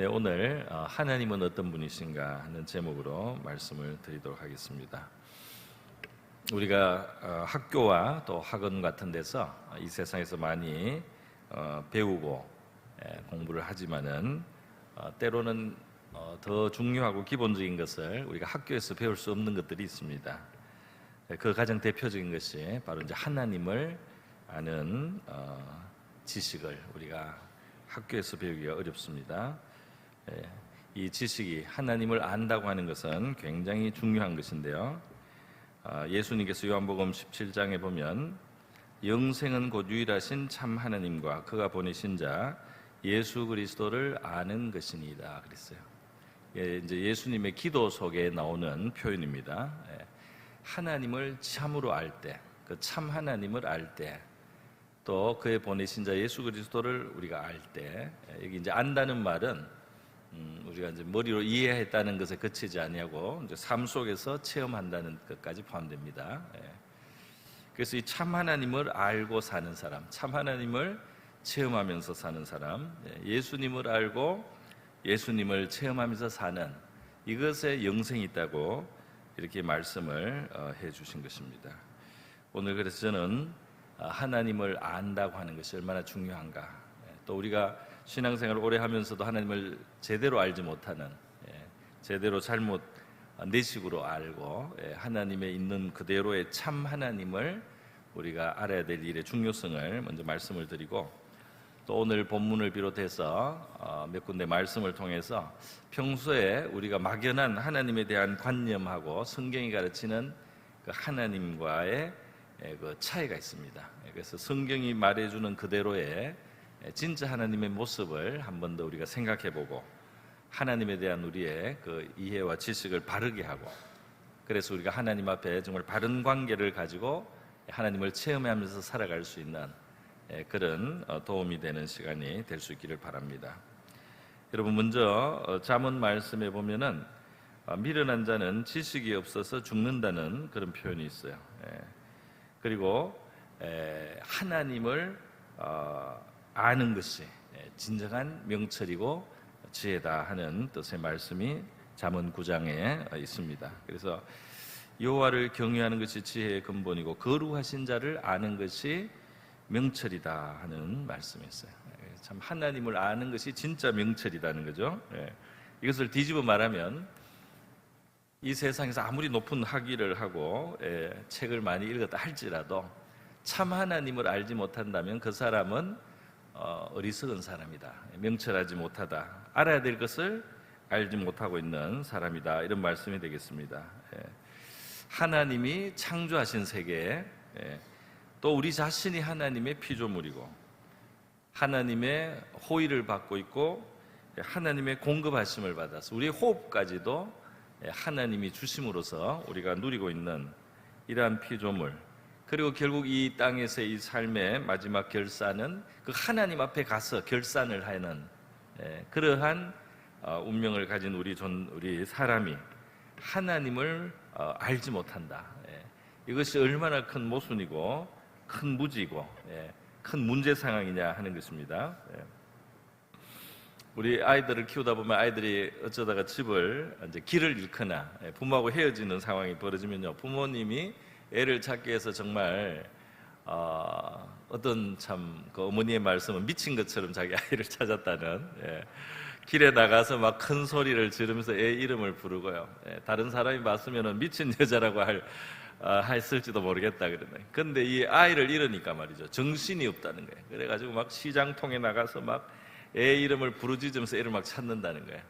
네, 오늘 하나님은 어떤 분이신가 하는 제목으로 말씀을 드리도록 하겠습니다. 우리가 학교와 또 학원 같은 데서 이 세상에서 많이 배우고 공부를 하지만은 때로는 더 중요하고 기본적인 것을 우리가 학교에서 배울 수 없는 것들이 있습니다. 그 가장 대표적인 것이 바로 이제 하나님을 아는 지식을 우리가 학교에서 배우기가 어렵습니다. 이 지식이 하나님을 안다고 하는 것은 굉장히 중요한 것인데요. 예수님께서 요한복음 17장에 보면 영생은 곧 유일하신 참 하나님과 그가 보내신 자 예수 그리스도를 아는 것이니이다 그랬어요. 이제 예수님의 기도 속에 나오는 표현입니다. 하나님을 참으로 알 때, 그 참 하나님을 알 때, 또 그의 보내신 자 예수 그리스도를 우리가 알 때, 여기 이제 안다는 말은 우리가 이제 머리로 이해했다는 것에 그치지 아니하고 이제 삶 속에서 체험한다는 것까지 포함됩니다. 그래서 이 참 하나님을 알고 사는 사람, 참 하나님을 체험하면서 사는 사람, 예수님을 알고 예수님을 체험하면서 사는 이것에 영생이 있다고 이렇게 말씀을 해주신 것입니다. 오늘 그래서 저는 하나님을 안다고 하는 것이 얼마나 중요한가, 또 우리가 신앙생활을 오래 하면서도 하나님을 제대로 알지 못하는, 제대로 잘못 내 식으로 알고 하나님의 있는 그대로의 참 하나님을 우리가 알아야 될 일의 중요성을 먼저 말씀을 드리고, 또 오늘 본문을 비롯해서 몇 군데 말씀을 통해서 평소에 우리가 막연한 하나님에 대한 관념하고 성경이 가르치는 그 하나님과의 그 차이가 있습니다. 그래서 성경이 말해주는 그대로의 진짜 하나님의 모습을 한 번 더 우리가 생각해보고 하나님에 대한 우리의 그 이해와 지식을 바르게 하고, 그래서 우리가 하나님 앞에 정말 바른 관계를 가지고 하나님을 체험하면서 살아갈 수 있는 그런 도움이 되는 시간이 될 수 있기를 바랍니다. 여러분, 먼저 잠언 말씀에 보면은 미련한 자는 지식이 없어서 죽는다는 그런 표현이 있어요. 그리고 하나님을 아는 것이 진정한 명철이고 지혜다 하는 뜻의 말씀이 잠언 9장에 있습니다. 그래서 여호와를 경외하는 것이 지혜의 근본이고 거룩하신 자를 아는 것이 명철이다 하는 말씀이 있어요. 참 하나님을 아는 것이 진짜 명철이라는 거죠. 이것을 뒤집어 말하면 이 세상에서 아무리 높은 학위를 하고 책을 많이 읽었다 할지라도 참 하나님을 알지 못한다면 그 사람은 어리석은 사람이다, 명철하지 못하다, 알아야 될 것을 알지 못하고 있는 사람이다, 이런 말씀이 되겠습니다. 하나님이 창조하신 세계, 또 우리 자신이 하나님의 피조물이고 하나님의 호의를 받고 있고 하나님의 공급하심을 받아서 우리의 호흡까지도 하나님이 주심으로써 우리가 누리고 있는 이러한 피조물, 그리고 결국 이 땅에서의 이 삶의 마지막 결산은 그 하나님 앞에 가서 결산을 하는 그러한 운명을 가진 우리 사람이 하나님을 알지 못한다. 이것이 얼마나 큰 모순이고 큰 무지고 큰 문제 상황이냐 하는 것입니다. 우리 아이들을 키우다 보면 아이들이 어쩌다가 집을 이제 길을 잃거나 부모하고 헤어지는 상황이 벌어지면요, 부모님이 애를 찾기 위해서 정말 어떤 참 그 어머니의 말씀은 미친 것처럼 자기 아이를 찾았다는, 길에 나가서 막 큰 소리를 지르면서 애 이름을 부르고요, 다른 사람이 봤으면 미친 여자라고 했을지도 모르겠다 그러네. 근데 이 아이를 잃으니까 말이죠, 정신이 없다는 거예요. 그래가지고 막 시장통에 나가서 막 애 이름을 부르짖으면서 애를 막 찾는다는 거예요.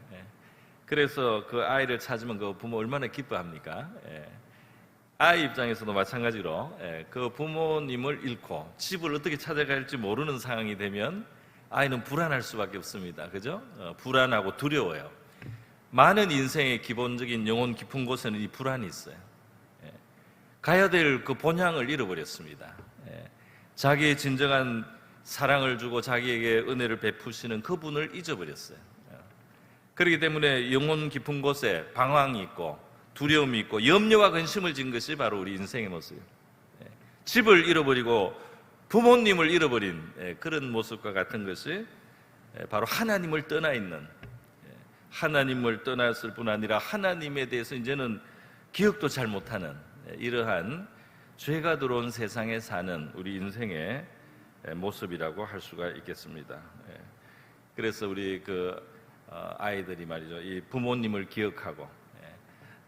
그래서 그 아이를 찾으면 그 부모 얼마나 기뻐합니까? 아이 입장에서도 마찬가지로 그 부모님을 잃고 집을 어떻게 찾아갈지 모르는 상황이 되면 아이는 불안할 수밖에 없습니다. 그죠? 불안하고 두려워요. 많은 인생의 기본적인 영혼 깊은 곳에는 이 불안이 있어요. 가야 될 그 본향을 잃어버렸습니다. 자기의 진정한 사랑을 주고 자기에게 은혜를 베푸시는 그분을 잊어버렸어요. 그렇기 때문에 영혼 깊은 곳에 방황이 있고 두려움이 있고 염려와 근심을 진 것이 바로 우리 인생의 모습이에요. 집을 잃어버리고 부모님을 잃어버린 그런 모습과 같은 것이 바로 하나님을 떠나 있는 하나님을 떠났을 뿐 아니라 하나님에 대해서 이제는 기억도 잘 못하는 이러한 죄가 들어온 세상에 사는 우리 인생의 모습이라고 할 수가 있겠습니다. 그래서 우리 아이들이 말이죠, 이 부모님을 기억하고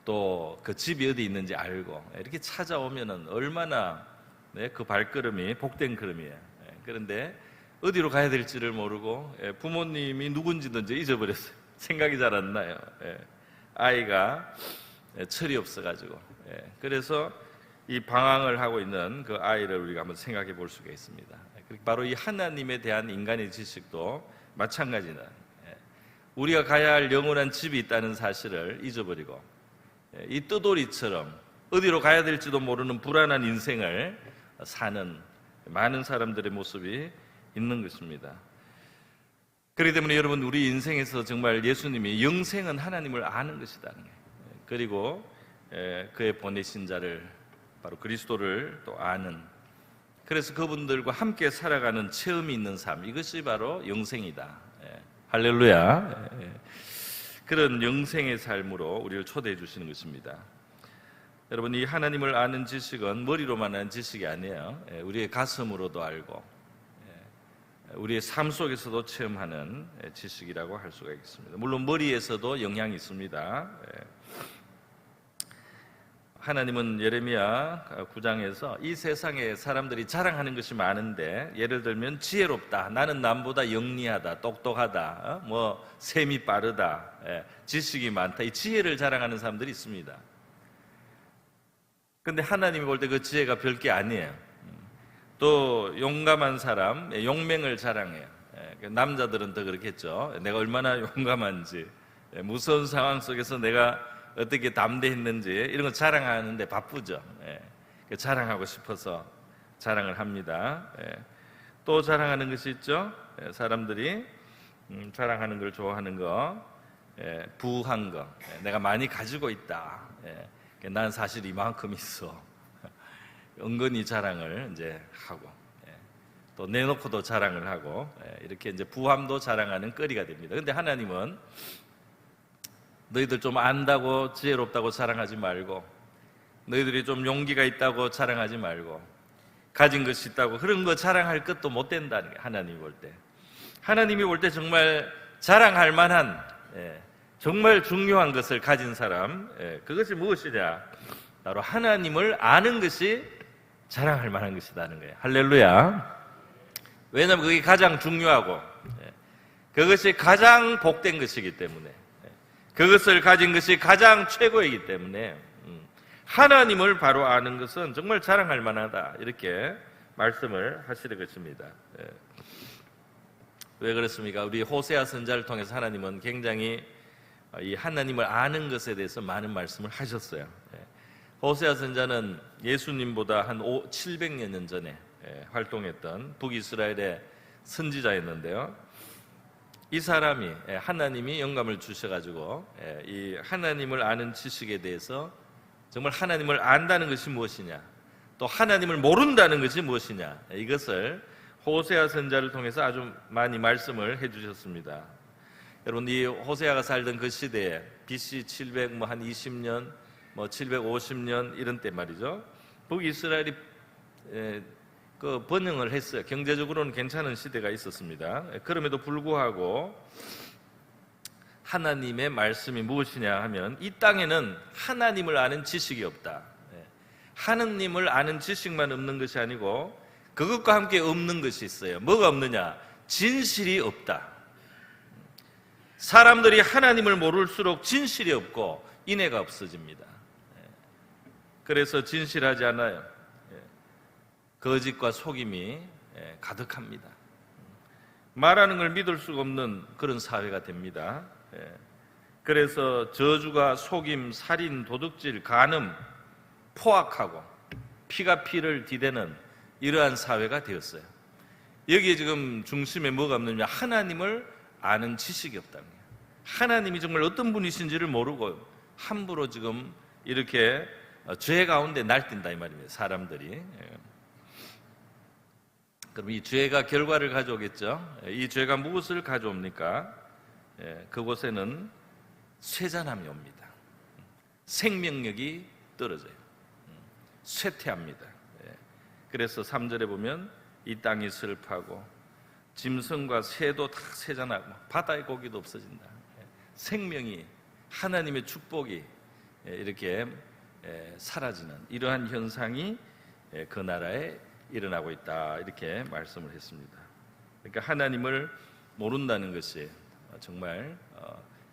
또 그 집이 어디 있는지 알고 이렇게 찾아오면은 얼마나 그 발걸음이 복된 걸음이에요. 그런데 어디로 가야 될지를 모르고 부모님이 누군지도 이제 잊어버렸어요. 생각이 잘 안 나요. 아이가 철이 없어가지고. 그래서 이 방황을 하고 있는 그 아이를 우리가 한번 생각해 볼 수가 있습니다. 바로 이 하나님에 대한 인간의 지식도 마찬가지다. 우리가 가야 할 영원한 집이 있다는 사실을 잊어버리고 이 뜨돌이처럼 어디로 가야 될지도 모르는 불안한 인생을 사는 많은 사람들의 모습이 있는 것입니다. 그렇기 때문에 여러분, 우리 인생에서 정말 예수님이 영생은 하나님을 아는 것이다. 그리고 그의 보내신 자를, 바로 그리스도를 또 아는, 그래서 그분들과 함께 살아가는 체험이 있는 삶, 이것이 바로 영생이다. 할렐루야. 그런 영생의 삶으로 우리를 초대해 주시는 것입니다. 여러분, 이 하나님을 아는 지식은 머리로만 아는 지식이 아니에요. 우리의 가슴으로도 알고 우리의 삶 속에서도 체험하는 지식이라고 할 수가 있습니다. 물론 머리에서도 영향이 있습니다. 하나님은 예레미야 9장에서 이 세상에 사람들이 자랑하는 것이 많은데, 예를 들면 지혜롭다, 나는 남보다 영리하다, 똑똑하다, 셈이 빠르다, 지식이 많다, 이 지혜를 자랑하는 사람들이 있습니다. 근데 하나님이 볼 때 그 지혜가 별게 아니에요. 또 용감한 사람, 용맹을 자랑해요. 남자들은 더 그렇겠죠. 내가 얼마나 용감한지, 무서운 상황 속에서 내가 어떻게 담대했는지 이런 거 자랑하는데 바쁘죠. 자랑하고 싶어서 자랑을 합니다. 또 자랑하는 것이 있죠. 사람들이 자랑하는 걸 좋아하는 거, 부한 거, 내가 많이 가지고 있다. 난 사실 이만큼 있어. 은근히 자랑을 이제 하고, 또 내놓고도 자랑을 하고, 이렇게 이제 부함도 자랑하는 거리가 됩니다. 근데 하나님은 너희들 좀 안다고 지혜롭다고 자랑하지 말고, 너희들이 좀 용기가 있다고 자랑하지 말고, 가진 것이 있다고 그런 거 자랑할 것도 못 된다는 게 하나님이 볼 때. 하나님이 볼 때 정말 자랑할 만한, 정말 중요한 것을 가진 사람, 그것이 무엇이냐? 바로 하나님을 아는 것이 자랑할 만한 것이라는 거예요. 할렐루야. 왜냐하면 그게 가장 중요하고 그것이 가장 복된 것이기 때문에, 그것을 가진 것이 가장 최고이기 때문에 하나님을 바로 아는 것은 정말 자랑할 만하다, 이렇게 말씀을 하시는 것입니다. 왜 그렇습니까? 우리 호세아 선지자를 통해서 하나님은 굉장히 이 하나님을 아는 것에 대해서 많은 말씀을 하셨어요. 호세아 선지자는 예수님보다 한 700여 년 전에 활동했던 북이스라엘의 선지자였는데요. 이 사람이, 하나님이 영감을 주셔가지고 이 하나님을 아는 지식에 대해서, 정말 하나님을 안다는 것이 무엇이냐, 또 하나님을 모른다는 것이 무엇이냐, 이것을 호세아 선지자를 통해서 아주 많이 말씀을 해주셨습니다. 여러분, 이 호세아가 살던 그 시대에 BC 720년, 750년 이런 때 말이죠, 북이스라엘이 그 번영을 했어요. 경제적으로는 괜찮은 시대가 있었습니다. 그럼에도 불구하고 하나님의 말씀이 무엇이냐 하면, 이 땅에는 하나님을 아는 지식이 없다. 하느님을 아는 지식만 없는 것이 아니고 그것과 함께 없는 것이 있어요. 뭐가 없느냐? 진실이 없다. 사람들이 하나님을 모를수록 진실이 없고 인애가 없어집니다. 그래서 진실하지 않아요. 거짓과 속임이 가득합니다. 말하는 걸 믿을 수가 없는 그런 사회가 됩니다. 그래서 저주가 속임, 살인, 도둑질, 간음, 포악하고 피가 피를 디대는 이러한 사회가 되었어요. 여기에 지금 중심에 뭐가 없느냐? 하나님을 아는 지식이 없다는 거예요. 하나님이 정말 어떤 분이신지를 모르고 함부로 지금 이렇게 죄 가운데 날뛴다 이 말입니다. 사람들이. 그럼 이 죄가 결과를 가져오겠죠. 이 죄가 무엇을 가져옵니까? 그곳에는 쇠잔함이 옵니다. 생명력이 떨어져요. 쇠퇴합니다. 그래서 3절에 보면 이 땅이 슬퍼하고 짐승과 새도 다 쇠잔하고 바다의 고기도 없어진다. 생명이, 하나님의 축복이 이렇게 사라지는 이러한 현상이 그 나라에 일어나고 있다, 이렇게 말씀을 했습니다. 그러니까 하나님을 모른다는 것이 정말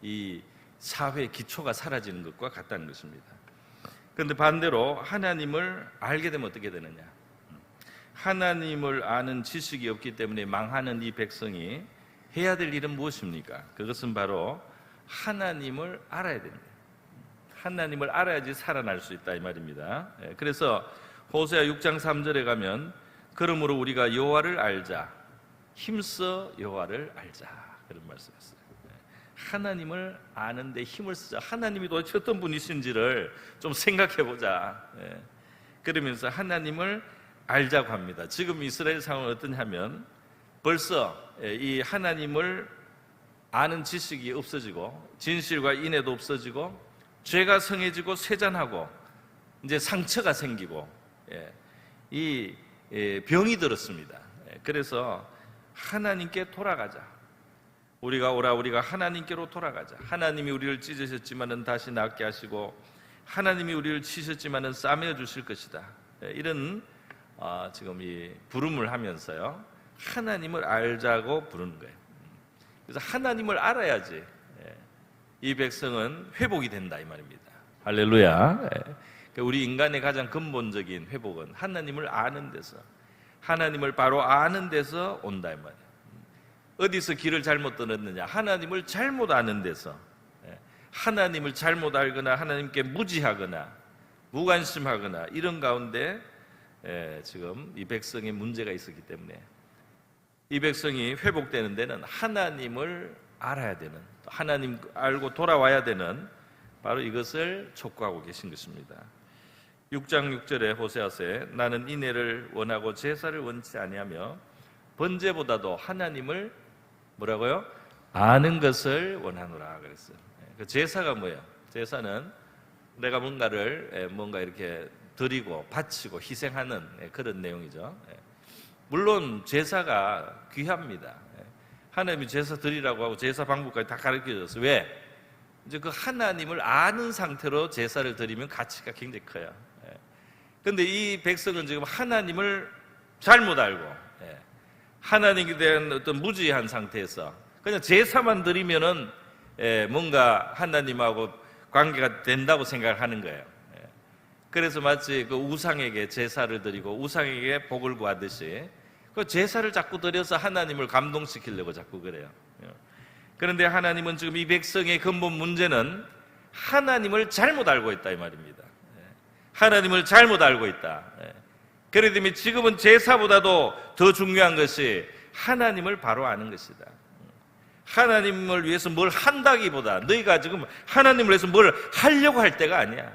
이 사회의 기초가 사라지는 것과 같다는 것입니다. 그런데 반대로 하나님을 알게 되면 어떻게 되느냐? 하나님을 아는 지식이 없기 때문에 망하는 이 백성이 해야 될 일은 무엇입니까? 그것은 바로 하나님을 알아야 됩니다. 하나님을 알아야지 살아날 수 있다, 이 말입니다. 그래서 호세아 6장 3절에 가면 그러므로 우리가 여호와를 알자, 힘써 여호와를 알자, 그런 말씀이었어요. 하나님을 아는데 힘을 쓰자. 하나님이 도대체 어떤 분이신지를 좀 생각해 보자. 그러면서 하나님을 알자고 합니다. 지금 이스라엘 상황은 어떠냐면 벌써 이 하나님을 아는 지식이 없어지고 진실과 인애도 없어지고 죄가 성해지고 쇠잔하고 이제 상처가 생기고 이 병이 들었습니다. 그래서 하나님께 돌아가자. 우리가 하나님께로 돌아가자. 하나님이 우리를 찢으셨지만은 다시 낫게 하시고 하나님이 우리를 치셨지만은 싸매어 주실 것이다. 이런 지금 이 부름을 하면서요, 하나님을 알자고 부르는 거예요. 그래서 하나님을 알아야지 이 백성은 회복이 된다, 이 말입니다. 할렐루야. 우리 인간의 가장 근본적인 회복은 하나님을 아는 데서, 하나님을 바로 아는 데서 온다, 이 말이에요. 어디서 길을 잘못 들었느냐? 하나님을 잘못 아는 데서. 하나님을 잘못 알거나 하나님께 무지하거나 무관심하거나 이런 가운데 지금 이 백성의 문제가 있었기 때문에 이 백성이 회복되는 데는 하나님을 알아야 되는, 하나님 알고 돌아와야 되는 바로 이것을 촉구하고 계신 것입니다. 6장 6절에 호세아서에 나는 인애를 원하고 제사를 원치 아니하며 번제보다도 하나님을 뭐라고요? 아는 것을 원하노라 그랬어요. 그 제사가 뭐예요? 제사는 내가 뭔가 이렇게 드리고 바치고 희생하는 그런 내용이죠. 물론 제사가 귀합니다. 하나님이 제사 드리라고 하고 제사 방법까지 다 가르쳐 줬어요. 왜? 이제 그 하나님을 아는 상태로 제사를 드리면 가치가 굉장히 커요. 그런데 이 백성은 지금 하나님을 잘못 알고 하나님에 대한 어떤 무지한 상태에서 그냥 제사만 드리면은 뭔가 하나님하고 관계가 된다고 생각하는 거예요. 그래서 마치 그 우상에게 제사를 드리고 우상에게 복을 구하듯이 그 제사를 자꾸 드려서 하나님을 감동시키려고 자꾸 그래요. 그런데 하나님은 지금 이 백성의 근본 문제는 하나님을 잘못 알고 있다, 이 말입니다. 하나님을 잘못 알고 있다. 그렇기 때문에 지금은 제사보다도 더 중요한 것이 하나님을 바로 아는 것이다. 하나님을 위해서 뭘 한다기보다 너희가 지금 하나님을 위해서 뭘 하려고 할 때가 아니야.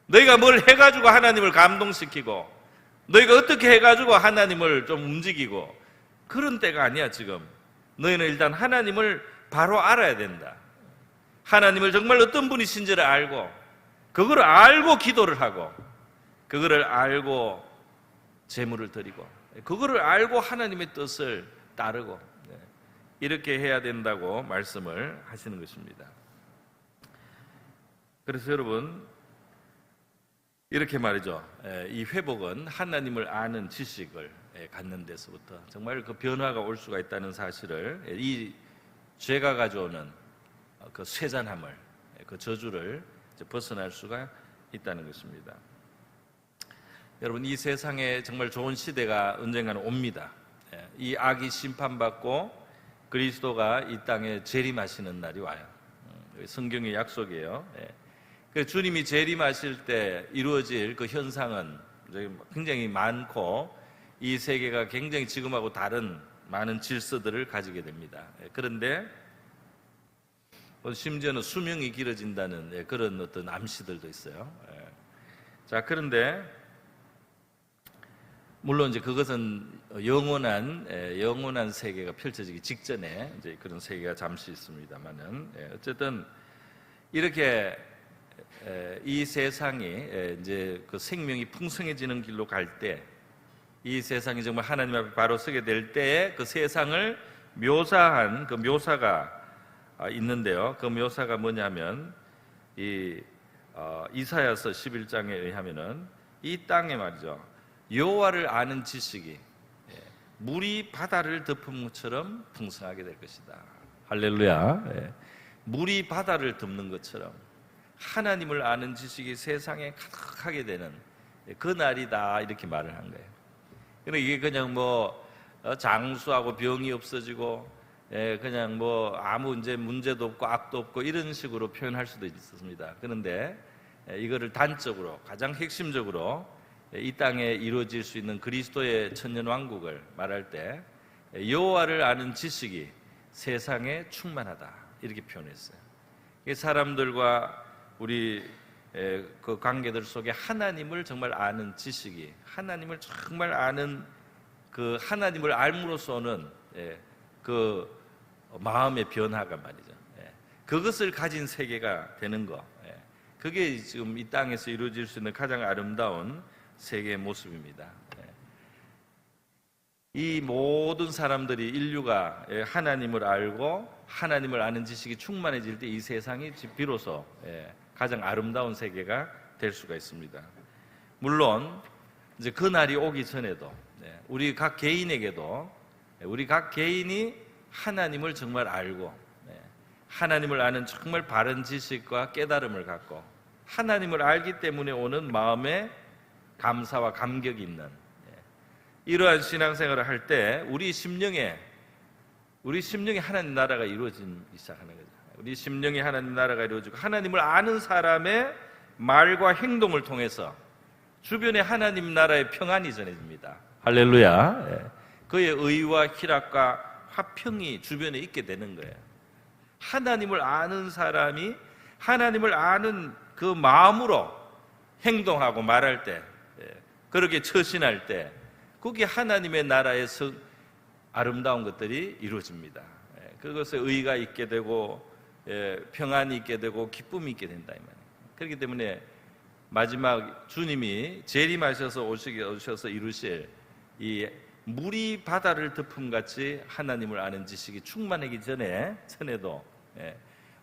너희가 뭘 해가지고 하나님을 감동시키고 너희가 어떻게 해가지고 하나님을 좀 움직이고 그런 때가 아니야. 지금 너희는 일단 하나님을 바로 알아야 된다. 하나님을 정말 어떤 분이신지를 알고 그거를 알고 기도를 하고 그거를 알고 제물을 드리고 그거를 알고 하나님의 뜻을 따르고 이렇게 해야 된다고 말씀을 하시는 것입니다. 그래서 여러분 이렇게 말이죠. 이 회복은 하나님을 아는 지식을 갖는 데서부터 정말 그 변화가 올 수가 있다는 사실을, 이 죄가 가져오는 그 쇠잔함을, 그 저주를 벗어날 수가 있다는 것입니다. 여러분 이 세상에 정말 좋은 시대가 언젠가는 옵니다. 이 악이 심판받고 그리스도가 이 땅에 재림하시는 날이 와요. 성경의 약속이에요. 주님이 재림하실 때 이루어질 그 현상은 굉장히 많고 이 세계가 굉장히 지금하고 다른 많은 질서들을 가지게 됩니다. 그런데 심지어는 수명이 길어진다는 그런 어떤 암시들도 있어요. 자, 그런데 물론 이제 그것은 영원한 세계가 펼쳐지기 직전에 이제 그런 세계가 잠시 있습니다만은 어쨌든 이렇게 이 세상이 이제 그 생명이 풍성해지는 길로 갈 때, 이 세상이 정말 하나님 앞에 바로 서게 될 때에 그 세상을 묘사한 그 묘사가 있는데요. 그 묘사가 뭐냐면 이사야서 11장에 의하면은 이 땅에 말이죠, 여호와를 아는 지식이 물이 바다를 덮은 것처럼 풍성하게 될 것이다. 할렐루야. 물이 바다를 덮는 것처럼 하나님을 아는 지식이 세상에 가득하게 되는 그 날이다, 이렇게 말을 한 거예요. 그러니까 이게 그냥 뭐 장수하고 병이 없어지고 그냥 뭐 아무 이제 문제도 없고 악도 없고 이런 식으로 표현할 수도 있습니다. 그런데 이거를 단적으로, 가장 핵심적으로 이 땅에 이루어질 수 있는 그리스도의 천년왕국을 말할 때 여호와를 아는 지식이 세상에 충만하다, 이렇게 표현했어요. 사람들과 우리 그 관계들 속에 하나님을 정말 아는 지식이, 하나님을 정말 아는 그 하나님을 알므로써 오는 그 마음의 변화가 말이죠. 그것을 가진 세계가 되는 거, 그게 지금 이 땅에서 이루어질 수 있는 가장 아름다운 세계의 모습입니다. 이 모든 사람들이, 인류가 하나님을 알고 하나님을 아는 지식이 충만해질 때 이 세상이 비로소 가장 아름다운 세계가 될 수가 있습니다. 물론 이제 그 날이 오기 전에도 우리 각 개인에게도, 우리 각 개인이 하나님을 정말 알고 하나님을 아는 정말 바른 지식과 깨달음을 갖고 하나님을 알기 때문에 오는 마음에 감사와 감격이 있는 이러한 신앙생활을 할 때 우리 심령에 하나님 나라가 이루어지기 시작하는 거죠. 우리 심령에 하나님 나라가 이루어지고 하나님을 아는 사람의 말과 행동을 통해서 주변에 하나님 나라의 평안이 전해집니다. 할렐루야. 그의 의와 희락과 화평이 주변에 있게 되는 거예요. 하나님을 아는 사람이 하나님을 아는 그 마음으로 행동하고 말할 때, 그렇게 처신할 때, 거기에 하나님의 나라에서 아름다운 것들이 이루어집니다. 그것에 의가 있게 되고 평안이 있게 되고 기쁨이 있게 된다, 이 말이에요. 그렇기 때문에 마지막 주님이 재림하셔서 오셔서 이루실 이 물이 바다를 덮음같이 하나님을 아는 지식이 충만하기 전에도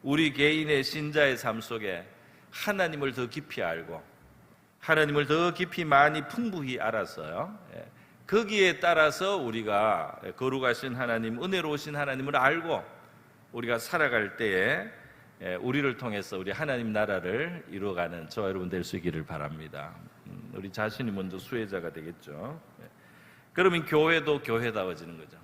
우리 개인의 신자의 삶 속에 하나님을 더 깊이 알고 하나님을 더 깊이 많이 풍부히 알았어요. 거기에 따라서 우리가 거룩하신 하나님, 은혜로우신 하나님을 알고 우리가 살아갈 때에 우리를 통해서 우리 하나님 나라를 이루어가는 저와 여러분 될 수 있기를 바랍니다. 우리 자신이 먼저 수혜자가 되겠죠. 그러면 교회도 교회다워지는 거죠.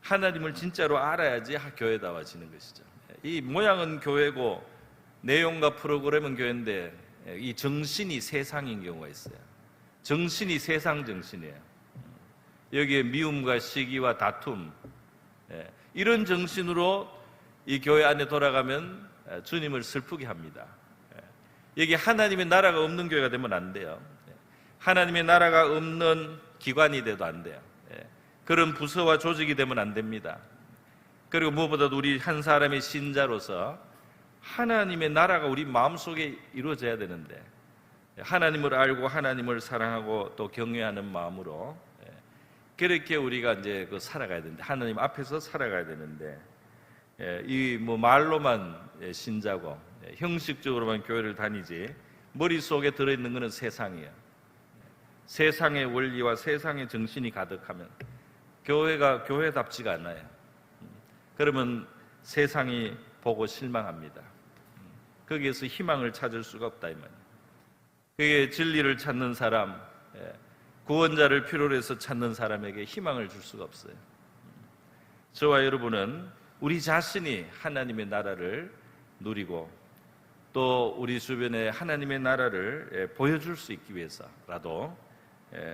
하나님을 진짜로 알아야지 교회다워지는 것이죠. 이 모양은 교회고 내용과 프로그램은 교회인데 이 정신이 세상인 경우가 있어요. 정신이 세상 정신이에요. 여기에 미움과 시기와 다툼, 이런 정신으로 이 교회 안에 돌아가면 주님을 슬프게 합니다. 여기 하나님의 나라가 없는 교회가 되면 안 돼요. 하나님의 나라가 없는 기관이 돼도 안 돼요. 그런 부서와 조직이 되면 안 됩니다. 그리고 무엇보다도 우리 한 사람의 신자로서 하나님의 나라가 우리 마음속에 이루어져야 되는데, 하나님을 알고 하나님을 사랑하고 또 경외하는 마음으로 그렇게 우리가 이제 살아가야 되는데, 하나님 앞에서 살아가야 되는데, 이 뭐 말로만 신자고 형식적으로만 교회를 다니지 머릿속에 들어있는 것은 세상이에요. 세상의 원리와 세상의 정신이 가득하면 교회가 교회답지가 않아요. 그러면 세상이 보고 실망합니다. 거기에서 희망을 찾을 수가 없다, 이 말이에요. 그게 진리를 찾는 사람, 구원자를 필요로 해서 찾는 사람에게 희망을 줄 수가 없어요. 저와 여러분은 우리 자신이 하나님의 나라를 누리고 또 우리 주변에 하나님의 나라를 보여줄 수 있기 위해서라도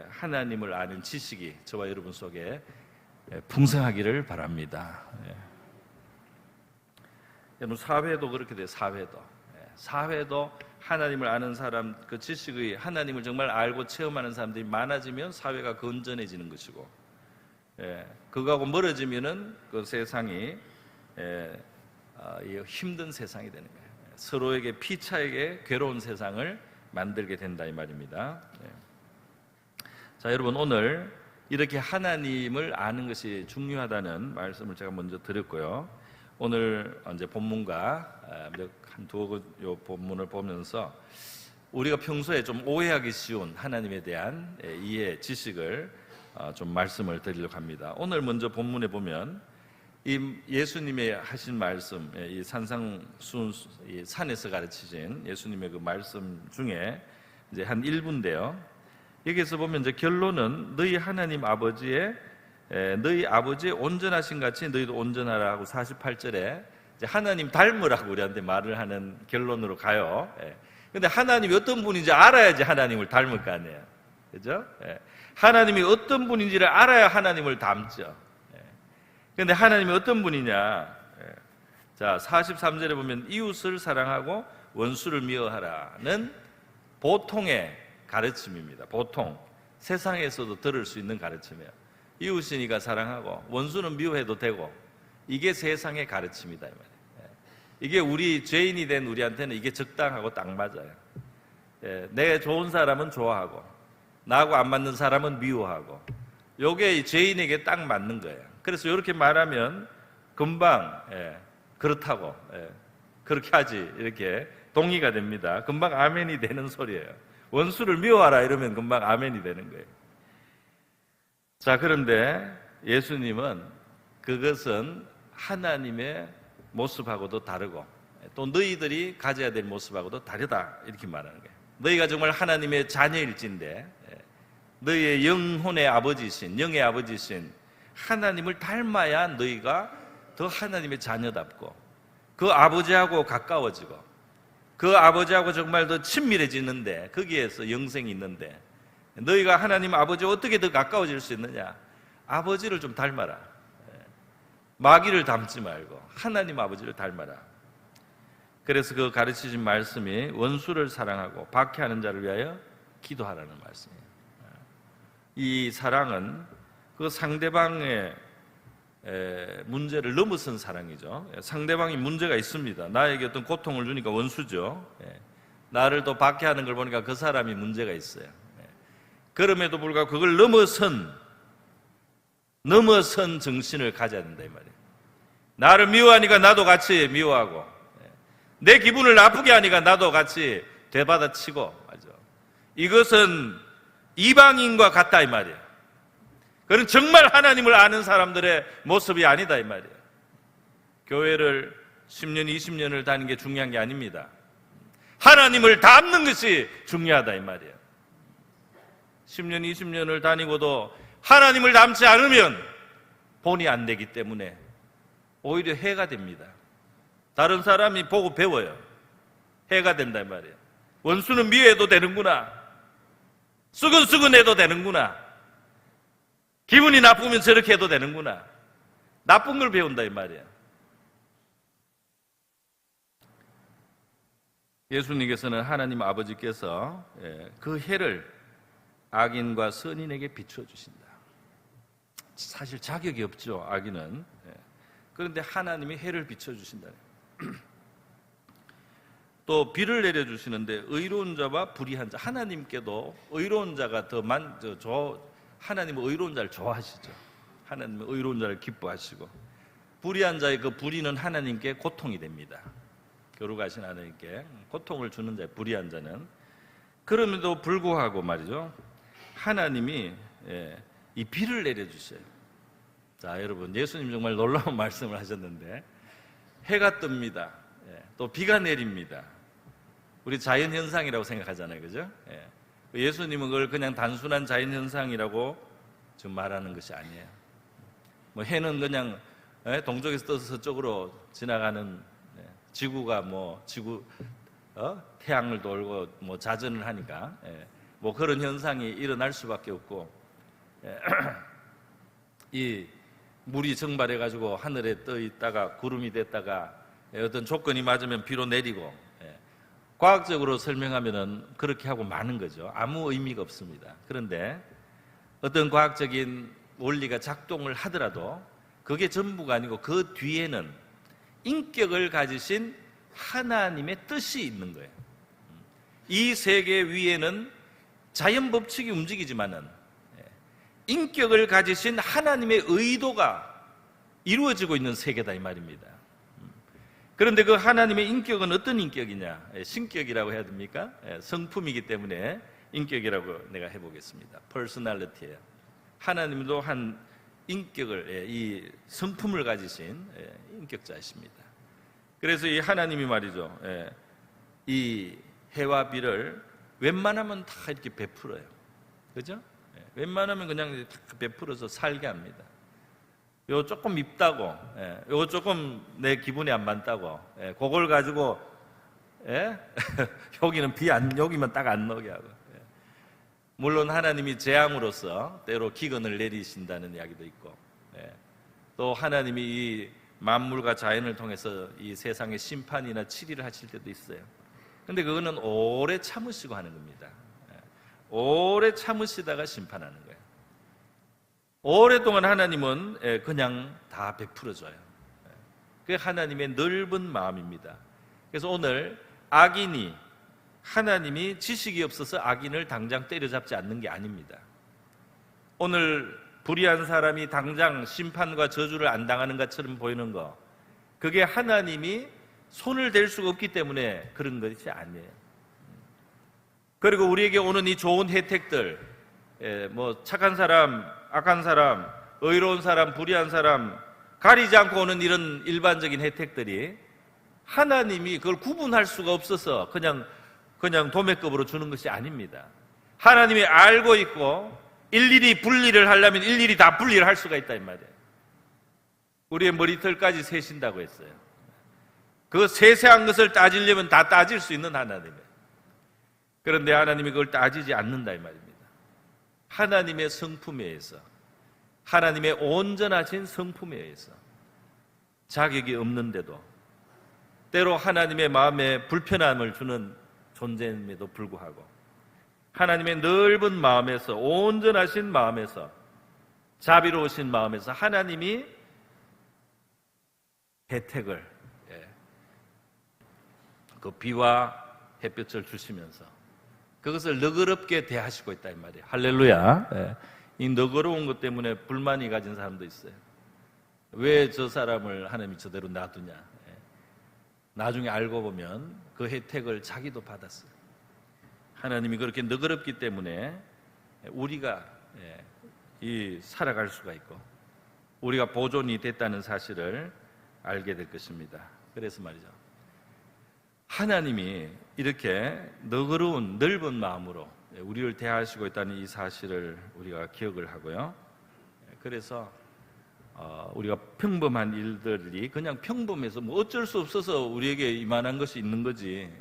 하나님을 아는 지식이 저와 여러분 속에 풍성하기를 바랍니다. 여러분, 사회도 그렇게 돼요. 사회도 하나님을 아는 사람, 그 지식의 하나님을 정말 알고 체험하는 사람들이 많아지면 사회가 건전해지는 것이고, 그거하고 멀어지면은 그 세상이 힘든 세상이 되는 거예요. 서로에게 피차에게 괴로운 세상을 만들게 된다 이 말입니다. 자, 여러분, 오늘 이렇게 하나님을 아는 것이 중요하다는 말씀을 제가 먼저 드렸고요. 오늘 이제 본문과 한두 요 본문을 보면서 우리가 평소에 좀 오해하기 쉬운 하나님에 대한 이해, 지식을 좀 말씀을 드리려고 합니다. 오늘 먼저 본문에 보면 이 예수님의 하신 말씀, 이 이 산에서 가르치신 예수님의 그 말씀 중에 이제 한 일부인데요. 여기서 보면 이제 결론은 너희 하나님 아버지의 너희 아버지의 온전하신 같이 너희도 온전하라고 48절에 이제 하나님 닮으라고 우리한테 말을 하는 결론으로 가요. 근데 하나님이 어떤 분인지 알아야지 하나님을 닮을 거 아니에요. 그죠? 하나님이 어떤 분인지를 알아야 하나님을 닮죠. 근데 하나님이 어떤 분이냐? 자, 43절에 보면 이웃을 사랑하고 원수를 미워하라는 보통의 가르침입니다. 보통 세상에서도 들을 수 있는 가르침이에요. 이웃이니까 사랑하고 원수는 미워해도 되고, 이게 세상의 가르침이다 이 말이에요. 이게 우리 죄인이 된 우리한테는 이게 적당하고 딱 맞아요. 내 좋은 사람은 좋아하고 나하고 안 맞는 사람은 미워하고, 이게 죄인에게 딱 맞는 거예요. 그래서 이렇게 말하면 금방 그렇다고 그렇게 하지 이렇게 동의가 됩니다. 금방 아멘이 되는 소리예요. 원수를 미워하라 이러면 금방 아멘이 되는 거예요. 자, 그런데 예수님은 그것은 하나님의 모습하고도 다르고 또 너희들이 가져야 될 모습하고도 다르다 이렇게 말하는 거예요. 너희가 정말 하나님의 자녀일진데 너희의 영혼의 아버지신, 영의 아버지신 하나님을 닮아야 너희가 더 하나님의 자녀답고 그 아버지하고 가까워지고 그 아버지하고 정말 더 친밀해지는데, 거기에서 영생이 있는데 너희가 하나님 아버지와 어떻게 더 가까워질 수 있느냐? 아버지를 좀 닮아라. 마귀를 닮지 말고 하나님 아버지를 닮아라. 그래서 그 가르치신 말씀이 원수를 사랑하고 박해하는 자를 위하여 기도하라는 말씀이에요. 이 사랑은 그 상대방의 문제를 넘어선 사랑이죠. 상대방이 문제가 있습니다. 나에게 어떤 고통을 주니까 원수죠. 나를 또 박해하는 걸 보니까 그 사람이 문제가 있어요. 그럼에도 불구하고 그걸 넘어선 정신을 가져야 된다 이 말이에요. 나를 미워하니까 나도 같이 미워하고, 내 기분을 나쁘게 하니까 나도 같이 되받아치고, 맞죠? 이것은 이방인과 같다 이 말이에요. 그건 정말 하나님을 아는 사람들의 모습이 아니다 이 말이에요. 교회를 10년, 20년을 다니는 게 중요한 게 아닙니다. 하나님을 닮는 것이 중요하다 이 말이에요. 10년, 20년을 다니고도 하나님을 닮지 않으면 본이 안 되기 때문에 오히려 해가 됩니다. 다른 사람이 보고 배워요. 해가 된다 이 말이에요. 원수는 미워해도 되는구나. 수근수근해도 되는구나. 기분이 나쁘면 저렇게 해도 되는구나. 나쁜 걸 배운다 이 말이에요. 예수님께서는 하나님 아버지께서 그 해를 악인과 선인에게 비춰주신다. 사실 자격이 없죠, 악인은. 그런데 하나님이 해를 비춰주신다. 또 비를 내려주시는데 의로운 자와 불의한 자, 하나님께도 의로운 자가 하나님은 의로운 자를 좋아하시죠. 하나님은 의로운 자를 기뻐하시고, 불의한 자의 그 불의는 하나님께 고통이 됩니다. 거룩하신 하나님께 고통을 주는 자, 불의한 자는. 그럼에도 불구하고 말이죠, 하나님이 이 비를 내려주셔요. 자, 여러분, 예수님 정말 놀라운 말씀을 하셨는데, 해가 뜹니다. 또 비가 내립니다. 우리 자연현상이라고 생각하잖아요, 그죠? 예수님은 그걸 그냥 단순한 자연현상이라고 지금 말하는 것이 아니에요. 뭐 해는 그냥 동쪽에서 떠서 서쪽으로 지나가는, 지구가 태양을 돌고 자전을 하니까 뭐 그런 현상이 일어날 수밖에 없고, 이 물이 증발해 가지고 하늘에 떠 있다가 구름이 됐다가 어떤 조건이 맞으면 비로 내리고, 과학적으로 설명하면은 그렇게 하고 마는 거죠. 아무 의미가 없습니다. 그런데 어떤 과학적인 원리가 작동을 하더라도 그게 전부가 아니고 그 뒤에는 인격을 가지신 하나님의 뜻이 있는 거예요. 이 세계 위에는 자연 법칙이 움직이지만은 인격을 가지신 하나님의 의도가 이루어지고 있는 세계다 이 말입니다. 그런데 그 하나님의 인격은 어떤 인격이냐? 신격이라고 해야 됩니까? 성품이기 때문에 인격이라고 내가 해보겠습니다. 퍼스널리티예요. 하나님도 한 인격을, 이 성품을 가지신 인격자이십니다. 그래서 이 하나님이 말이죠, 이 해와 비를 웬만하면 다 이렇게 베풀어요. 그죠? 웬만하면 그냥 베풀어서 살게 합니다. 요 조금 밉다고, 요 조금 내 기분이 안 맞다고, 그걸 가지고, 여기는 여기만 딱 안 나오게 하고. 물론 하나님이 재앙으로서 때로 기근을 내리신다는 이야기도 있고, 또 하나님이 이 만물과 자연을 통해서 이 세상의 심판이나 치리를 하실 때도 있어요. 근데 그거는 오래 참으시고 하는 겁니다. 오래 참으시다가 심판하는 거예요. 오랫동안 하나님은 그냥 다 베풀어줘요. 그게 하나님의 넓은 마음입니다. 그래서 오늘 악인이, 하나님이 지식이 없어서 악인을 당장 때려잡지 않는 게 아닙니다. 오늘 불의한 사람이 당장 심판과 저주를 안 당하는 것처럼 보이는 거, 그게 하나님이 손을 댈 수가 없기 때문에 그런 것이 아니에요. 그리고 우리에게 오는 이 좋은 혜택들, 뭐 착한 사람, 악한 사람, 의로운 사람, 불의한 사람 가리지 않고 오는 이런 일반적인 혜택들이 하나님이 그걸 구분할 수가 없어서 그냥 도매급으로 주는 것이 아닙니다. 하나님이 알고 있고 일일이 분리를 하려면 일일이 다 분리를 할 수가 있다 이 말이에요. 우리의 머리털까지 세신다고 했어요. 그 세세한 것을 따지려면 다 따질 수 있는 하나님이에요. 그런데 하나님이 그걸 따지지 않는다 이 말입니다. 하나님의 성품에 의해서, 하나님의 온전하신 성품에 의해서 자격이 없는데도 때로 하나님의 마음에 불편함을 주는 존재임에도 불구하고 하나님의 넓은 마음에서, 온전하신 마음에서, 자비로우신 마음에서 하나님이 혜택을, 그 비와 햇볕을 주시면서 그것을 너그럽게 대하시고 있다 이 말이에요. 할렐루야. 이 너그러운 것 때문에 불만이 가진 사람도 있어요. 왜 저 사람을 하나님이 저대로 놔두냐. 나중에 알고 보면 그 혜택을 자기도 받았어요. 하나님이 그렇게 너그럽기 때문에 우리가 살아갈 수가 있고 우리가 보존이 됐다는 사실을 알게 될 것입니다. 그래서 말이죠, 하나님이 이렇게 너그러운 넓은 마음으로 우리를 대하시고 있다는 이 사실을 우리가 기억을 하고요. 그래서 우리가 평범한 일들이 그냥 평범해서 뭐 어쩔 수 없어서 우리에게 이만한 것이 있는 거지,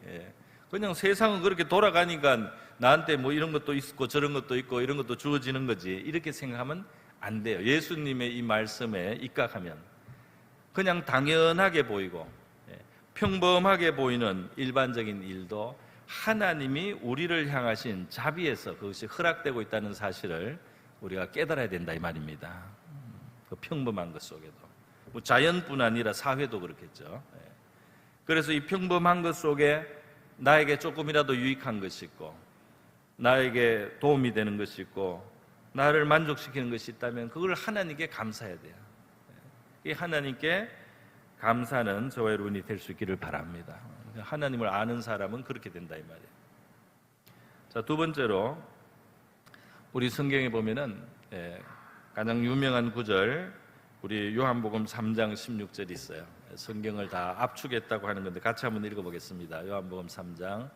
그냥 세상은 그렇게 돌아가니까 나한테 뭐 이런 것도 있고 저런 것도 있고 이런 것도 주어지는 거지, 이렇게 생각하면 안 돼요. 예수님의 이 말씀에 입각하면 그냥 당연하게 보이고 평범하게 보이는 일반적인 일도 하나님이 우리를 향하신 자비에서 그것이 허락되고 있다는 사실을 우리가 깨달아야 된다 이 말입니다. 그 평범한 것 속에도, 뭐 자연뿐 아니라 사회도 그렇겠죠. 그래서 이 평범한 것 속에 나에게 조금이라도 유익한 것이 있고 나에게 도움이 되는 것이 있고 나를 만족시키는 것이 있다면 그걸 하나님께 감사해야 돼요. 이 하나님께 감사는 저와 여러분이 될 수 있기를 바랍니다. 하나님을 아는 사람은 그렇게 된다 이 말이에요. 자, 두 번째로 우리 성경에 보면은 가장 유명한 구절, 우리 요한복음 3장 16절이 있어요. 성경을 다 압축했다고 하는 건데 같이 한번 읽어보겠습니다. 요한복음 3장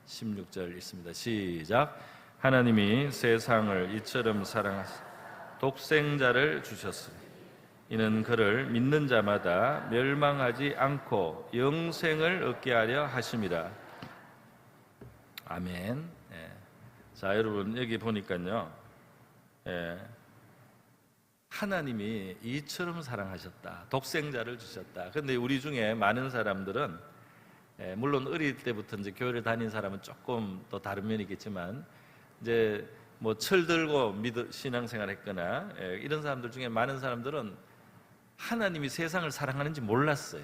16절 있습니다. 시작. 하나님이 세상을 이처럼 사랑하사 독생자를 주셨으니 이는 그를 믿는 자마다 멸망하지 않고 영생을 얻게 하려 하심이라. 아멘. 자, 여러분 여기 보니까요, 하나님이 이처럼 사랑하셨다, 독생자를 주셨다. 그런데 우리 중에 많은 사람들은 물론 어릴 때부터 이제 교회를 다닌 사람은 조금 또 다른 면이 있겠지만 이제 뭐 철들고 신앙생활했거나 이런 사람들 중에 많은 사람들은 하나님이 세상을 사랑하는지 몰랐어요.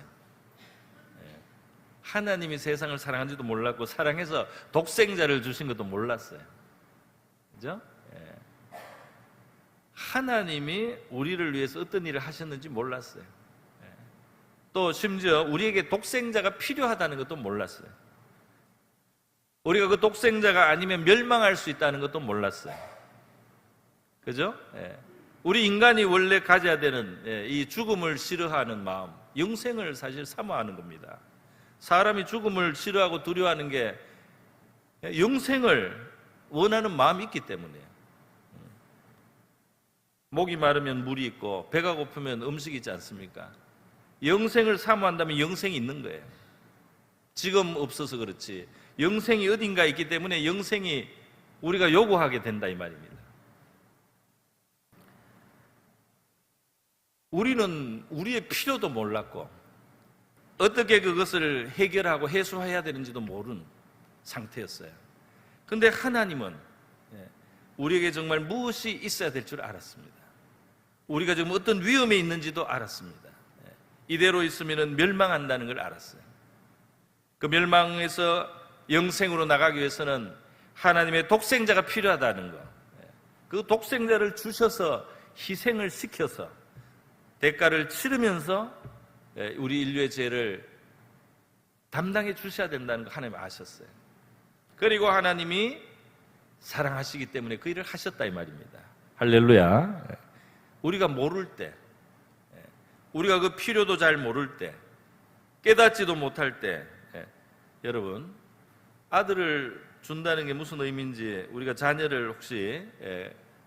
하나님이 세상을 사랑한지도 몰랐고 사랑해서 독생자를 주신 것도 몰랐어요. 그죠? 예. 하나님이 우리를 위해서 어떤 일을 하셨는지 몰랐어요. 예. 또 심지어 우리에게 독생자가 필요하다는 것도 몰랐어요. 우리가 그 독생자가 아니면 멸망할 수 있다는 것도 몰랐어요. 그죠? 예. 우리 인간이 원래 가져야 되는 이 죽음을 싫어하는 마음, 영생을 사실 사모하는 겁니다. 사람이 죽음을 싫어하고 두려워하는 게 영생을 원하는 마음이 있기 때문이에요. 목이 마르면 물이 있고 배가 고프면 음식이 있지 않습니까? 영생을 사모한다면 영생이 있는 거예요. 지금 없어서 그렇지 영생이 어딘가 있기 때문에 영생이 우리가 요구하게 된다 이 말입니다. 우리는 우리의 필요도 몰랐고 어떻게 그것을 해결하고 해소해야 되는지도 모르는 상태였어요. 그런데 하나님은 우리에게 정말 무엇이 있어야 될 줄 알았습니다. 우리가 지금 어떤 위험에 있는지도 알았습니다. 이대로 있으면 멸망한다는 걸 알았어요. 그 멸망에서 영생으로 나가기 위해서는 하나님의 독생자가 필요하다는 것, 그 독생자를 주셔서 희생을 시켜서 대가를 치르면서 우리 인류의 죄를 담당해 주셔야 된다는 거 하나님 아셨어요. 그리고 하나님이 사랑하시기 때문에 그 일을 하셨다 이 말입니다. 할렐루야. 우리가 모를 때, 우리가 그 필요도 잘 모를 때, 깨닫지도 못할 때, 여러분 아들을 준다는 게 무슨 의미인지, 우리가 자녀를 혹시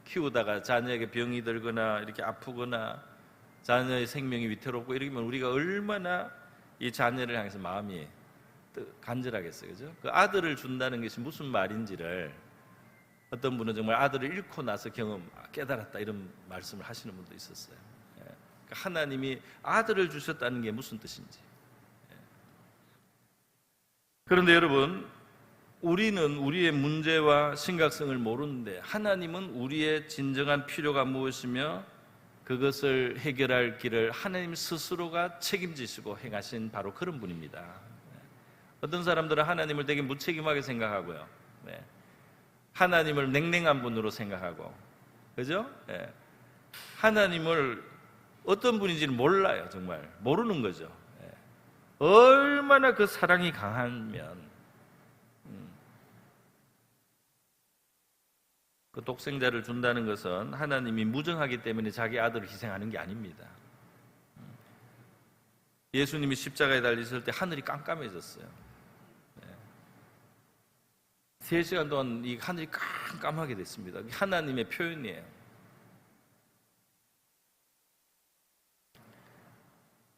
키우다가 자녀에게 병이 들거나 이렇게 아프거나 자녀의 생명이 위태롭고 이러면 우리가 얼마나 이 자녀를 향해서 마음이 간절하겠어요. 그죠? 그 아들을 준다는 것이 무슨 말인지를 어떤 분은 정말 아들을 잃고 나서 깨달았다 이런 말씀을 하시는 분도 있었어요. 그러니까 하나님이 아들을 주셨다는 게 무슨 뜻인지. 그런데 여러분, 우리는 우리의 문제와 심각성을 모르는데 하나님은 우리의 진정한 필요가 무엇이며 그것을 해결할 길을 하나님 스스로가 책임지시고 행하신 바로 그런 분입니다. 어떤 사람들은 하나님을 되게 무책임하게 생각하고요. 하나님을 냉랭한 분으로 생각하고, 그죠? 하나님을 어떤 분인지는 몰라요. 정말 모르는 거죠. 얼마나 그 사랑이 강하면 그 독생자를 준다는 것은 하나님이 무정하기 때문에 자기 아들을 희생하는 게 아닙니다. 예수님이 십자가에 달리셨을 때 하늘이 깜깜해졌어요. 3시간 동안 이 하늘이 깜깜하게 됐습니다. 하나님의 표현이에요.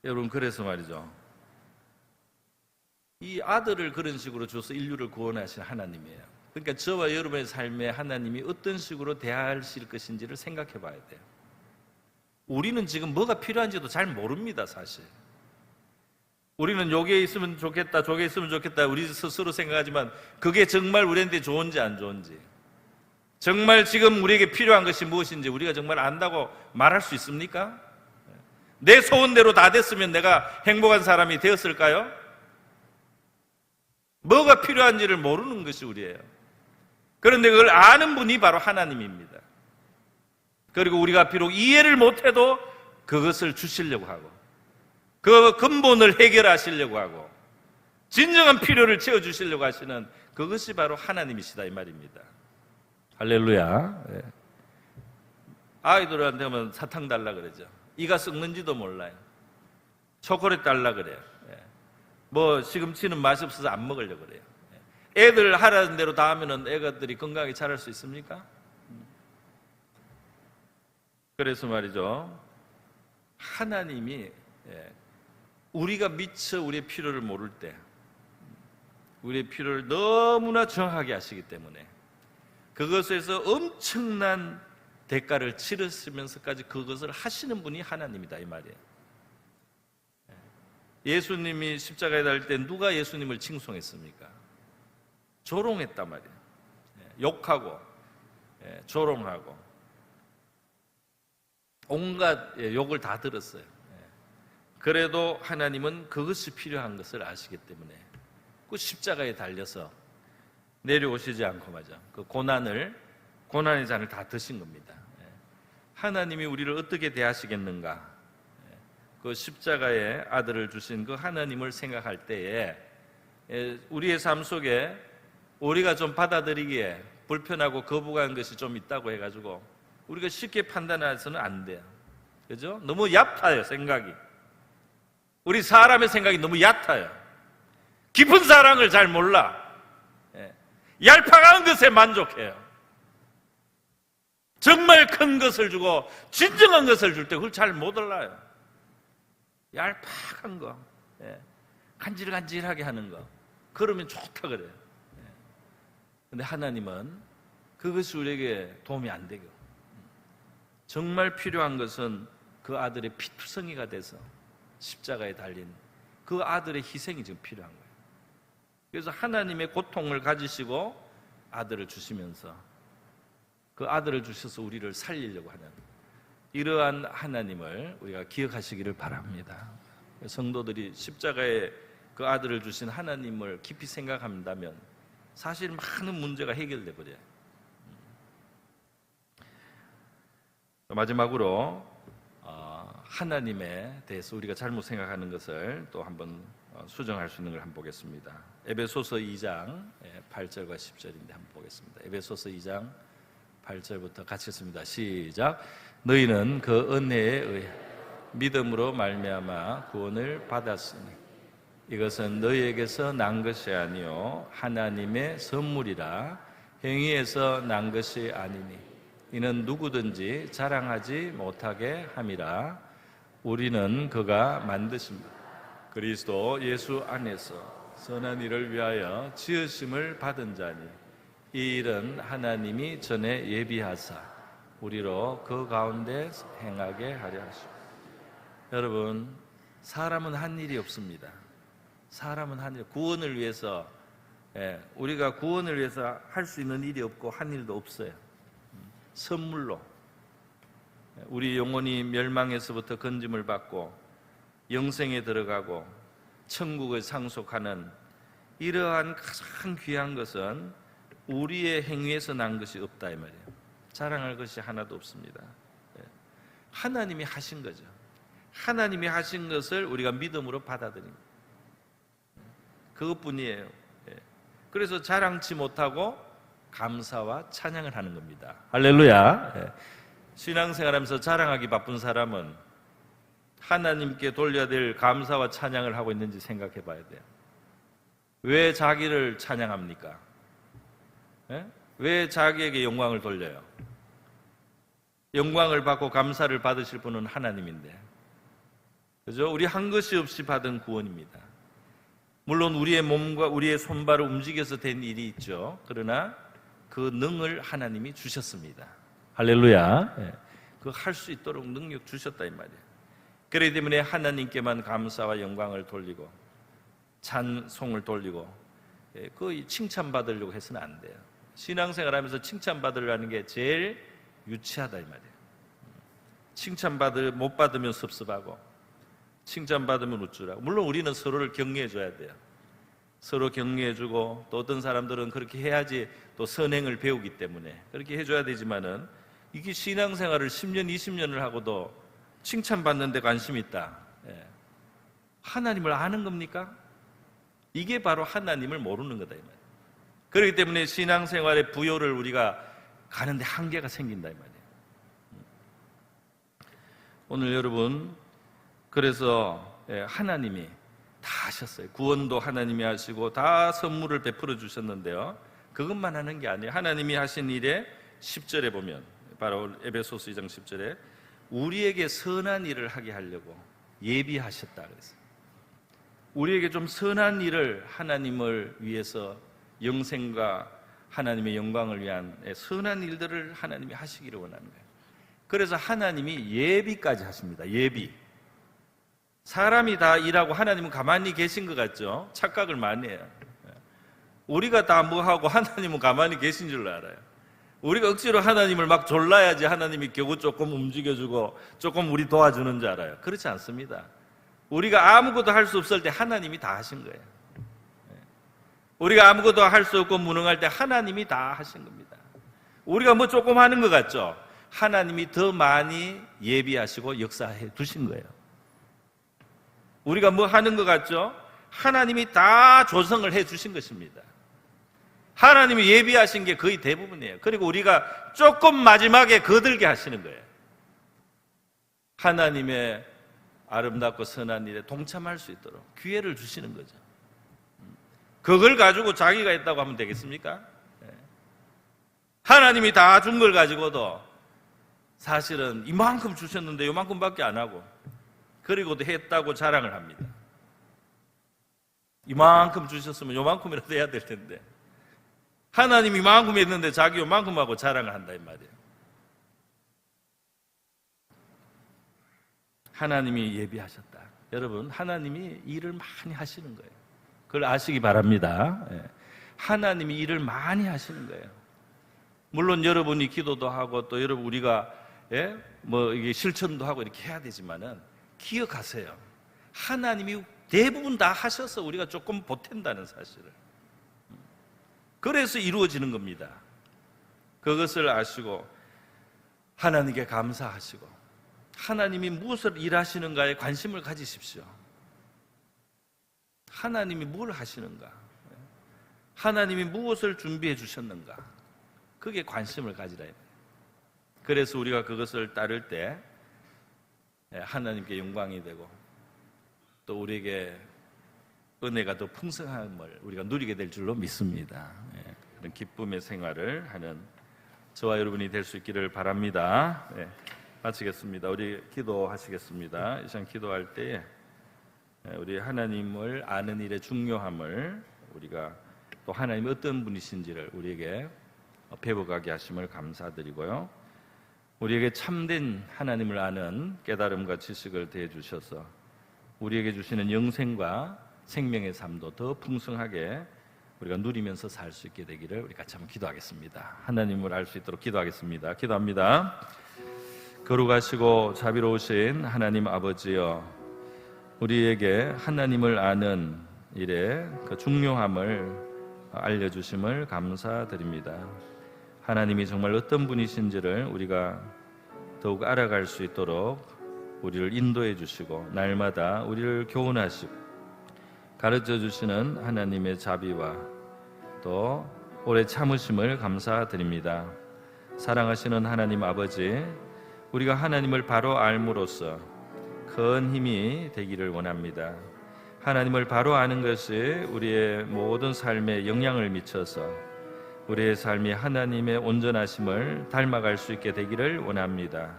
여러분, 그래서 말이죠, 이 아들을 그런 식으로 줘서 인류를 구원하신 하나님이에요. 그러니까 저와 여러분의 삶에 하나님이 어떤 식으로 대하실 것인지를 생각해 봐야 돼요. 우리는 지금 뭐가 필요한지도 잘 모릅니다. 사실 우리는 요게 있으면 좋겠다, 저게 있으면 좋겠다 우리 스스로 생각하지만 그게 정말 우리한테 좋은지 안 좋은지, 정말 지금 우리에게 필요한 것이 무엇인지 우리가 정말 안다고 말할 수 있습니까? 내 소원대로 다 됐으면 내가 행복한 사람이 되었을까요? 뭐가 필요한지를 모르는 것이 우리예요. 그런데 그걸 아는 분이 바로 하나님입니다. 그리고 우리가 비록 이해를 못해도 그것을 주시려고 하고 그 근본을 해결하시려고 하고 진정한 필요를 채워주시려고 하시는 그것이 바로 하나님이시다 이 말입니다. 할렐루야. 아이들한테 하면 사탕 달라 그러죠. 이가 썩는지도 몰라요. 초콜릿 달라 그래요. 뭐 시금치는 맛이 없어서 안 먹으려고 그래요. 애들 하라는 대로 다 하면은 애가들이 건강하게 자랄 수 있습니까? 그래서 말이죠, 하나님이 우리가 미처 우리의 필요를 모를 때 우리의 필요를 너무나 정확하게 아시기 때문에 그것에서 엄청난 대가를 치르시면서까지 그것을 하시는 분이 하나님이다 이 말이에요. 예수님이 십자가에 달릴 때 누가 예수님을 칭송했습니까? 조롱했단 말이에요. 욕하고 조롱하고 온갖 욕을 다 들었어요. 그래도 하나님은 그것이 필요한 것을 아시기 때문에 그 십자가에 달려서 내려오시지 않고 말이죠. 그 고난의 잔을 다 드신 겁니다. 하나님이 우리를 어떻게 대하시겠는가? 그 십자가에 아들을 주신 그 하나님을 생각할 때에 우리의 삶 속에 우리가 좀 받아들이기에 불편하고 거부감한 것이 좀 있다고 해가지고 우리가 쉽게 판단해서는 안 돼요. 그죠? 너무 얕아요, 생각이. 우리 사람의 생각이 너무 얕아요. 깊은 사랑을 잘 몰라. 얄팍한 것에 만족해요. 정말 큰 것을 주고 진정한 것을 줄 때 그걸 잘 못 알아요. 얄팍한 거, 간질간질하게 하는 거, 그러면 좋다 그래요. 근데 하나님은 그것이 우리에게 도움이 안 되고, 정말 필요한 것은 그 아들의 피투성이가 돼서 십자가에 달린 그 아들의 희생이 지금 필요한 거예요. 그래서 하나님의 고통을 가지시고 아들을 주시면서 그 아들을 주셔서 우리를 살리려고 하는 이러한 하나님을 우리가 기억하시기를 바랍니다. 성도들이 십자가에 그 아들을 주신 하나님을 깊이 생각한다면 사실 많은 문제가 해결돼 버려요. 마지막으로 하나님에 대해서 우리가 잘못 생각하는 것을 또 한번 수정할 수 있는 걸 한번 보겠습니다. 에베소서 2장 8절과 10절인데 한번 보겠습니다. 에베소서 2장 8절부터 같이 읽습니다. 시작. 너희는 그 은혜에 의해 믿음으로 말미암아 구원을 받았으니 이것은 너희에게서 난 것이 아니요 하나님의 선물이라 행위에서 난 것이 아니니 이는 누구든지 자랑하지 못하게 함이라. 우리는 그가 만드십니다. 그리스도 예수 안에서 선한 일을 위하여 지으심을 받은 자니 이 일은 하나님이 전에 예비하사 우리로 그 가운데 행하게 하려 하십니다. 여러분, 사람은 한 일이 없습니다. 사람은 한 일, 구원을 위해서 우리가 구원을 위해서 할 수 있는 일이 없고 한 일도 없어요. 선물로 우리 영혼이 멸망에서부터 건짐을 받고 영생에 들어가고 천국을 상속하는 이러한 가장 귀한 것은 우리의 행위에서 난 것이 없다 이 말이에요. 자랑할 것이 하나도 없습니다. 하나님이 하신 거죠. 하나님이 하신 것을 우리가 믿음으로 받아들입니다. 그것뿐이에요. 그래서 자랑치 못하고 감사와 찬양을 하는 겁니다. 할렐루야. 신앙생활하면서 자랑하기 바쁜 사람은 하나님께 돌려야 될 감사와 찬양을 하고 있는지 생각해 봐야 돼요. 왜 자기를 찬양합니까? 왜 자기에게 영광을 돌려요? 영광을 받고 감사를 받으실 분은 하나님인데, 그죠? 우리 한 것이 없이 받은 구원입니다. 물론 우리의 몸과 우리의 손발을 움직여서 된 일이 있죠. 그러나 그 능을 하나님이 주셨습니다. 할렐루야. 그 할 수 있도록 능력 주셨다 이 말이에요. 그렇기 때문에 하나님께만 감사와 영광을 돌리고 찬송을 돌리고 그 칭찬받으려고 해서는 안 돼요. 신앙생활하면서 칭찬받으려는 게 제일 유치하다 이 말이에요. 못 받으면 섭섭하고 칭찬받으면 우쭐하고. 물론 우리는 서로를 격려해줘야 돼요. 서로 격려해주고 또 어떤 사람들은 그렇게 해야지 또 선행을 배우기 때문에 그렇게 해줘야 되지만은 이게 신앙생활을 10년, 20년을 하고도 칭찬받는 데 관심이 있다. 하나님을 아는 겁니까? 이게 바로 하나님을 모르는 거다 이 말이에요. 그렇기 때문에 신앙생활의 부요를 우리가 가는데 한계가 생긴다 이 말이에요. 오늘 여러분, 그래서 하나님이 다 하셨어요. 구원도 하나님이 하시고 다 선물을 베풀어 주셨는데요, 그것만 하는 게 아니에요. 하나님이 하신 일에 10절에 보면, 바로 에베소서 2장 10절에 우리에게 선한 일을 하게 하려고 예비하셨다 그랬어요. 우리에게 좀 선한 일을, 하나님을 위해서 영생과 하나님의 영광을 위한 선한 일들을 하나님이 하시기를 원하는 거예요. 그래서 하나님이 예비까지 하십니다. 예비. 사람이 다 일하고 하나님은 가만히 계신 것 같죠? 착각을 많이 해요. 우리가 다 뭐하고 하나님은 가만히 계신 줄 알아요. 우리가 억지로 하나님을 막 졸라야지 하나님이 겨우 조금 움직여주고 조금 우리 도와주는 줄 알아요. 그렇지 않습니다. 우리가 아무것도 할 수 없을 때 하나님이 다 하신 거예요. 우리가 아무것도 할 수 없고 무능할 때 하나님이 다 하신 겁니다. 우리가 뭐 조금 하는 것 같죠? 하나님이 더 많이 예비하시고 역사해 두신 거예요. 우리가 뭐 하는 것 같죠? 하나님이 다 조성을 해 주신 것입니다. 하나님이 예비하신 게 거의 대부분이에요. 그리고 우리가 조금 마지막에 거들게 하시는 거예요. 하나님의 아름답고 선한 일에 동참할 수 있도록 기회를 주시는 거죠. 그걸 가지고 자기가 했다고 하면 되겠습니까? 하나님이 다 준 걸 가지고도 사실은 이만큼 주셨는데 이만큼밖에 안 하고 그리고도 했다고 자랑을 합니다. 이만큼 주셨으면 이만큼이라도 해야 될 텐데 하나님이 이만큼 했는데 자기 이만큼 하고 자랑을 한다 이 말이에요. 하나님이 예비하셨다. 여러분, 하나님이 일을 많이 하시는 거예요. 그걸 아시기 바랍니다. 하나님이 일을 많이 하시는 거예요. 물론 여러분이 기도도 하고 또 여러분 우리가 뭐 이게 실천도 하고 이렇게 해야 되지만은 기억하세요. 하나님이 대부분 다 하셔서 우리가 조금 보탠다는 사실을. 그래서 이루어지는 겁니다. 그것을 아시고 하나님께 감사하시고 하나님이 무엇을 일하시는가에 관심을 가지십시오. 하나님이 뭘 하시는가? 하나님이 무엇을 준비해 주셨는가? 그게 관심을 가지라. 그래서 우리가 그것을 따를 때 하나님께 영광이 되고 또 우리에게 은혜가 더 풍성함을 우리가 누리게 될 줄로 믿습니다. 그런 기쁨의 생활을 하는 저와 여러분이 될 수 있기를 바랍니다. 마치겠습니다. 우리 기도하시겠습니다. 이 시간 기도할 때에 우리 하나님을 아는 일의 중요함을 우리가 또 하나님이 어떤 분이신지를 우리에게 배워가게 하심을 감사드리고요. 우리에게 참된 하나님을 아는 깨달음과 지식을 더해 주셔서 우리에게 주시는 영생과 생명의 삶도 더 풍성하게 우리가 누리면서 살 수 있게 되기를 우리 같이 한번 기도하겠습니다. 하나님을 알 수 있도록 기도하겠습니다. 기도합니다. 거룩하시고 자비로우신 하나님 아버지여, 우리에게 하나님을 아는 일의 그 중요함을 알려주심을 감사드립니다. 하나님이 정말 어떤 분이신지를 우리가 더욱 알아갈 수 있도록 우리를 인도해 주시고 날마다 우리를 교훈하시고 가르쳐 주시는 하나님의 자비와 또 오래 참으심을 감사드립니다. 사랑하시는 하나님 아버지, 우리가 하나님을 바로 알므로써 큰 힘이 되기를 원합니다. 하나님을 바로 아는 것이 우리의 모든 삶에 영향을 미쳐서 우리의 삶이 하나님의 온전하심을 닮아갈 수 있게 되기를 원합니다.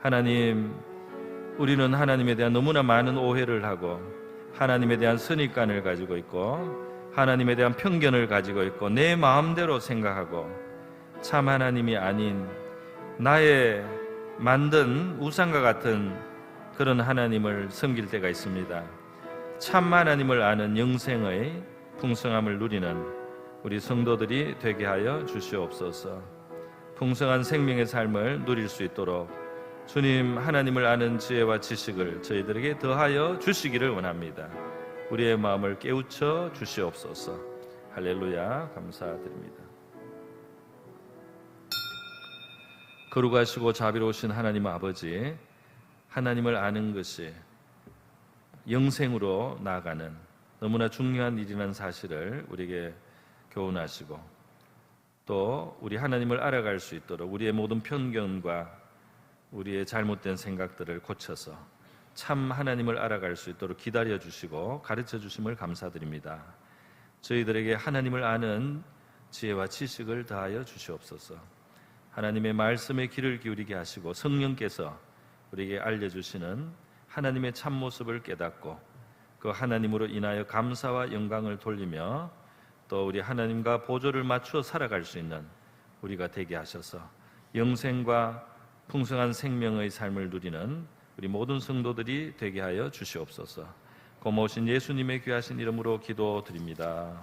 하나님, 우리는 하나님에 대한 너무나 많은 오해를 하고 하나님에 대한 선입관을 가지고 있고 하나님에 대한 편견을 가지고 있고 내 마음대로 생각하고 참 하나님이 아닌 나의 만든 우상과 같은 그런 하나님을 섬길 때가 있습니다. 참 하나님을 아는 영생의 풍성함을 누리는 우리 성도들이 되게 하여 주시옵소서. 풍성한 생명의 삶을 누릴 수 있도록 주님 하나님을 아는 지혜와 지식을 저희들에게 더하여 주시기를 원합니다. 우리의 마음을 깨우쳐 주시옵소서. 할렐루야, 감사드립니다. 거룩하시고 자비로우신 하나님 아버지, 하나님을 아는 것이 영생으로 나아가는 너무나 중요한 일이라는 사실을 우리에게 교훈하시고 또 우리 하나님을 알아갈 수 있도록 우리의 모든 편견과 우리의 잘못된 생각들을 고쳐서 참 하나님을 알아갈 수 있도록 기다려 주시고 가르쳐 주심을 감사드립니다. 저희들에게 하나님을 아는 지혜와 지식을 더하여 주시옵소서. 하나님의 말씀에 귀를 기울이게 하시고 성령께서 우리에게 알려주시는 하나님의 참모습을 깨닫고 그 하나님으로 인하여 감사와 영광을 돌리며 또 우리 하나님과 보조를 맞추어 살아갈 수 있는 우리가 되게 하셔서 영생과 풍성한 생명의 삶을 누리는 우리 모든 성도들이 되게 하여 주시옵소서. 고마우신 예수님의 귀하신 이름으로 기도드립니다.